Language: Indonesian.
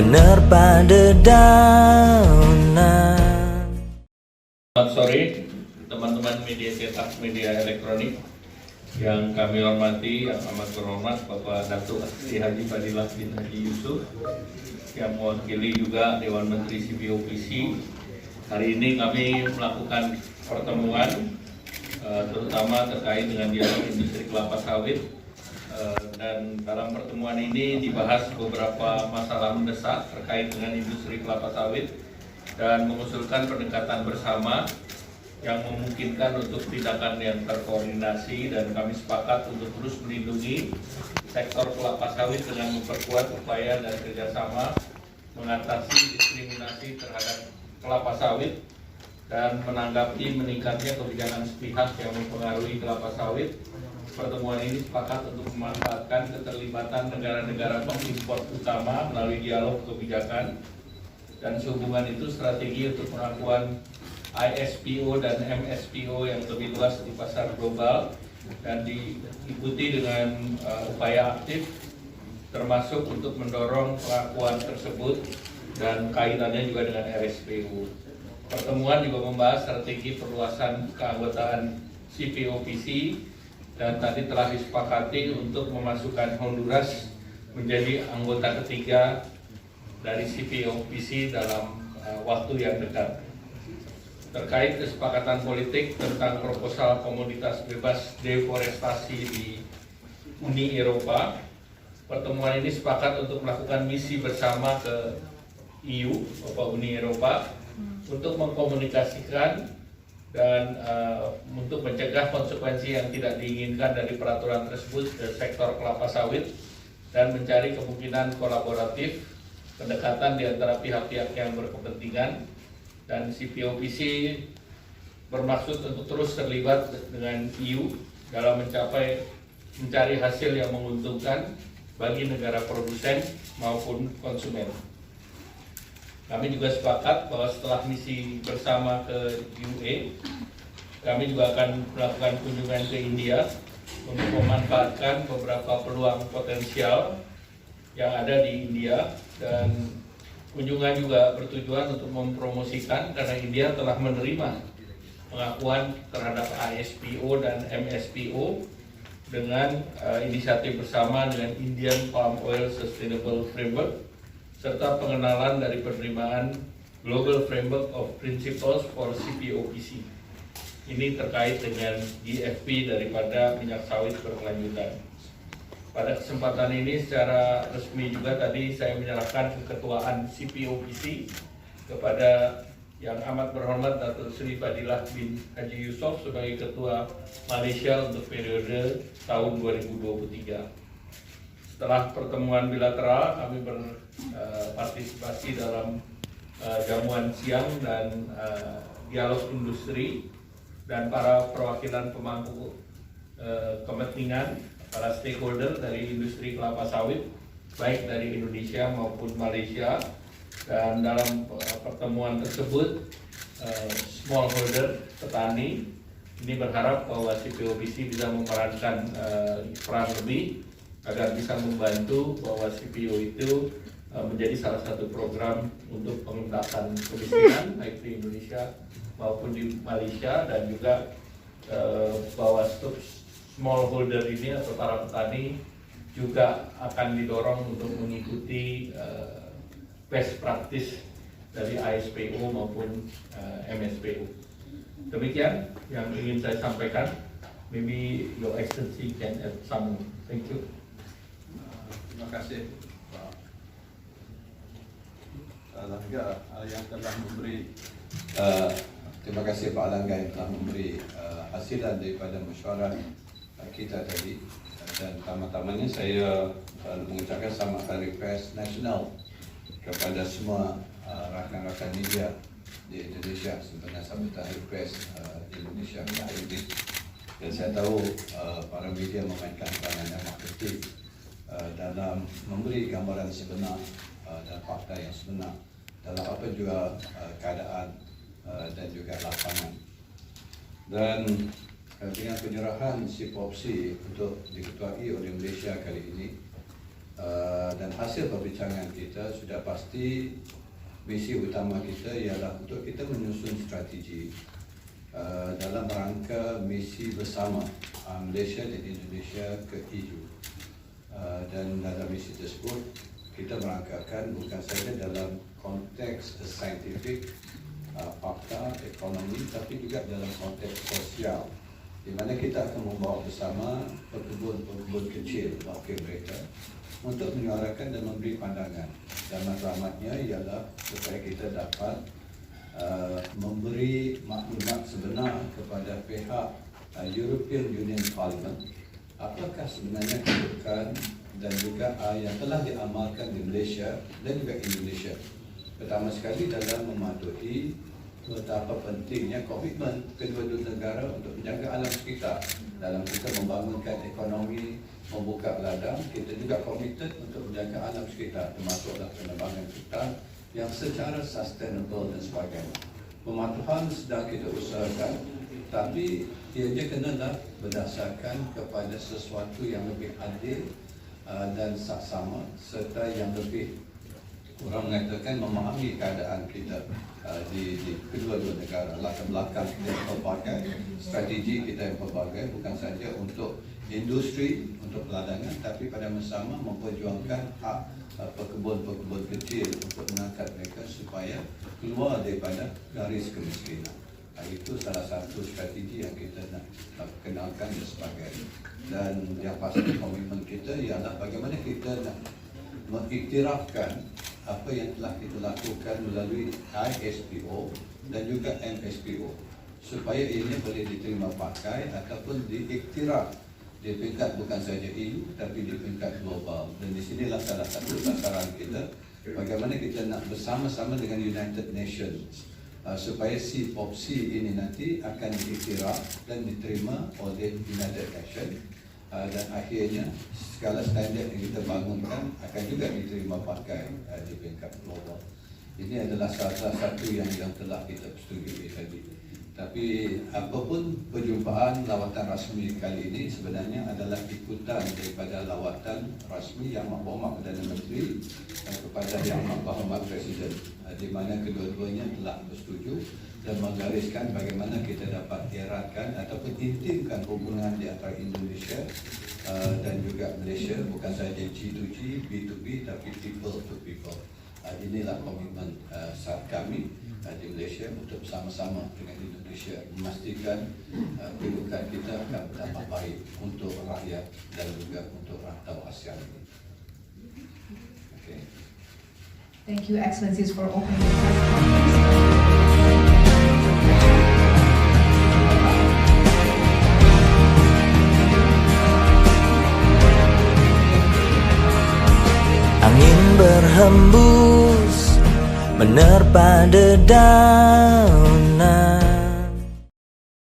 menerpa dedaunan. Selamat sore teman-teman media cetak, media elektronik yang kami hormati, yang amat berhormat Bapak Datuk Sri Haji Fadilah bin Haji Yusuf yang mewakili juga Dewan Menteri CPOPC. Hari ini kami melakukan pertemuan terutama terkait dengan dialog industri kelapa sawit, dan dalam pertemuan ini dibahas beberapa masalah mendesak terkait dengan industri kelapa sawit dan mengusulkan pendekatan bersama yang memungkinkan untuk tindakan yang terkoordinasi, dan kami sepakat untuk terus melindungi sektor kelapa sawit dengan memperkuat upaya dan kerjasama mengatasi diskriminasi terhadap kelapa sawit dan menanggapi meningkatnya kebijakan sepihak yang mempengaruhi kelapa sawit. Pertemuan ini sepakat untuk memanfaatkan keterlibatan negara-negara pengimpor utama melalui dialog kebijakan, dan sehubungan itu strategi untuk pengakuan ISPO dan MSPO yang lebih luas di pasar global dan diikuti dengan upaya aktif termasuk untuk mendorong pengakuan tersebut dan kaitannya juga dengan RSPO. Pertemuan juga membahas strategi perluasan keanggotaan CPOPC dan tadi telah disepakati untuk memasukkan Honduras menjadi anggota ketiga dari CPOPC dalam waktu yang dekat. Terkait kesepakatan politik tentang proposal komoditas bebas deforestasi di Uni Eropa, pertemuan ini sepakat untuk melakukan misi bersama ke EU atau Uni Eropa untuk mengkomunikasikan dan untuk mencegah konsekuensi yang tidak diinginkan dari peraturan tersebut ke sektor kelapa sawit dan mencari kemungkinan kolaboratif pendekatan di antara pihak-pihak yang berkepentingan, dan CPOPC bermaksud untuk terus terlibat dengan EU dalam mencari hasil yang menguntungkan bagi negara produsen maupun konsumen. Kami juga sepakat bahwa setelah misi bersama ke UE, kami juga akan melakukan kunjungan ke India untuk memanfaatkan beberapa peluang potensial yang ada di India, dan kunjungan juga bertujuan untuk mempromosikan karena India telah menerima pengakuan terhadap ISPO dan MSPO dengan inisiatif bersama dengan Indian Palm Oil Sustainable Framework serta pengenalan dari penerimaan Global Framework of Principles for CPOPC. Ini terkait dengan GFP daripada minyak sawit berkelanjutan. Pada kesempatan ini secara resmi juga tadi saya menyerahkan keketuaan CPOPC kepada yang amat berhormat Datuk Sri Fadilah bin Haji Yusuf sebagai Ketua Malaysia untuk periode tahun 2023. Setelah pertemuan bilateral, kami berpartisipasi dalam jamuan siang dan dialog industri, dan para perwakilan pemangku kepentingan, para stakeholder dari industri kelapa sawit, baik dari Indonesia maupun Malaysia. Dan dalam pertemuan tersebut, smallholder petani ini berharap bahwa CPOPC bisa memerankan peran lebih agar bisa membantu bahwa CPO itu menjadi salah satu program untuk pengentasan kemiskinan baik di Indonesia maupun di Malaysia, dan juga bahwa smallholder ini atau para petani juga akan didorong untuk mengikuti best practice dari ISPO maupun MSPO. Demikian yang ingin saya sampaikan. Maybe Your Excellency can add some. Thank you. Terima kasih Pak Langga yang telah memberi terima kasih Pak Langga yang telah memberi hasilan daripada mesyuarat kita tadi, dan pertama-tamanya saya mengucapkan selamat hari Pers Nasional kepada semua rakan-rakan media di Indonesia, sebenarnya sambutan Hari Pers di Indonesia hari ini. Dan saya tahu para media memainkan peranan yang aktif dalam memberi gambaran sebenar dan fakta yang sebenar dalam apa juga keadaan dan juga lapangan. Dan dengan penyerahan CPOPC untuk diketuai oleh Malaysia kali ini, Dan hasil perbincangan kita sudah pasti misi utama kita ialah untuk kita menyusun strategi dalam rangka misi bersama Malaysia dan Indonesia ke EU. Dan dalam misi tersebut kita merangkakan bukan saja dalam konteks saintifik, fakta, ekonomi, tapi juga dalam konteks sosial, di mana kita akan membawa bersama pekebun kecil wakil mereka untuk menyuarakan dan memberi pandangan. Dan matlamatnya ialah supaya kita dapat memberi maklumat sebenar kepada pihak European Union Parliament apakah sebenarnya kedudukan dan juga yang telah diamalkan di Malaysia dan juga Indonesia. Pertama sekali dalam mematuhi betapa pentingnya komitmen kedua-dua negara untuk menjaga alam sekitar. Dalam kita membangunkan ekonomi, membuka ladang, kita juga komited untuk menjaga alam sekitar, termasuklah penebangan hutan yang secara sustainable dan sebagainya. Pematuhan sedang kita usahakan, tapi ianya kenalah berdasarkan kepada sesuatu yang lebih adil dan saksama, serta yang lebih, orang mengatakan, memahami keadaan kita di kedua-dua negara. Latar belakang kita yang pelbagai, strategi kita yang pelbagai, bukan saja untuk industri, untuk peladangan, tapi pada masa sama memperjuangkan hak pekebun-pekebun kecil untuk mengangkat mereka supaya keluar daripada garis kemiskinan. Itu salah satu strategi yang kita nak kenalkan dan sebagainya. Dan yang pasti komitmen kita ialah bagaimana kita nak mengiktirafkan apa yang telah kita lakukan melalui ISPO dan juga MSPO supaya ini boleh diterima pakai ataupun diiktiraf di peringkat bukan saja EU tapi di peringkat global. Dan di sinilah salah satu sasaran kita, bagaimana kita nak bersama-sama dengan United Nations supaya si POPC ini nanti akan diiktiraf dan diterima oleh United Nations, dan akhirnya segala standard yang kita bangunkan akan juga diterima pakai di peringkat global. Ini adalah salah satu yang telah kita setujui tadi. Tapi apapun perjumpaan lawatan rasmi kali ini sebenarnya adalah ikutan daripada lawatan rasmi Yang Berhormat Perdana Menteri kepada Yang Berhormat Presiden, di mana kedua-duanya telah bersetuju dan menggariskan bagaimana kita dapat eratkan ataupun intimkan hubungan di antara Indonesia dan juga Malaysia, bukan saja G2G, B2B, tapi people to people. Inilah komitmen saat kami di Malaysia untuk bersama-sama dengan Indonesia memastikan kedudukan kita akan berdampak baik untuk rakyat dan juga untuk rantau ASEAN ini. Okay. Thank you, Excellencies, for opening the press conference. Angin berhembus menerpa dedaunan.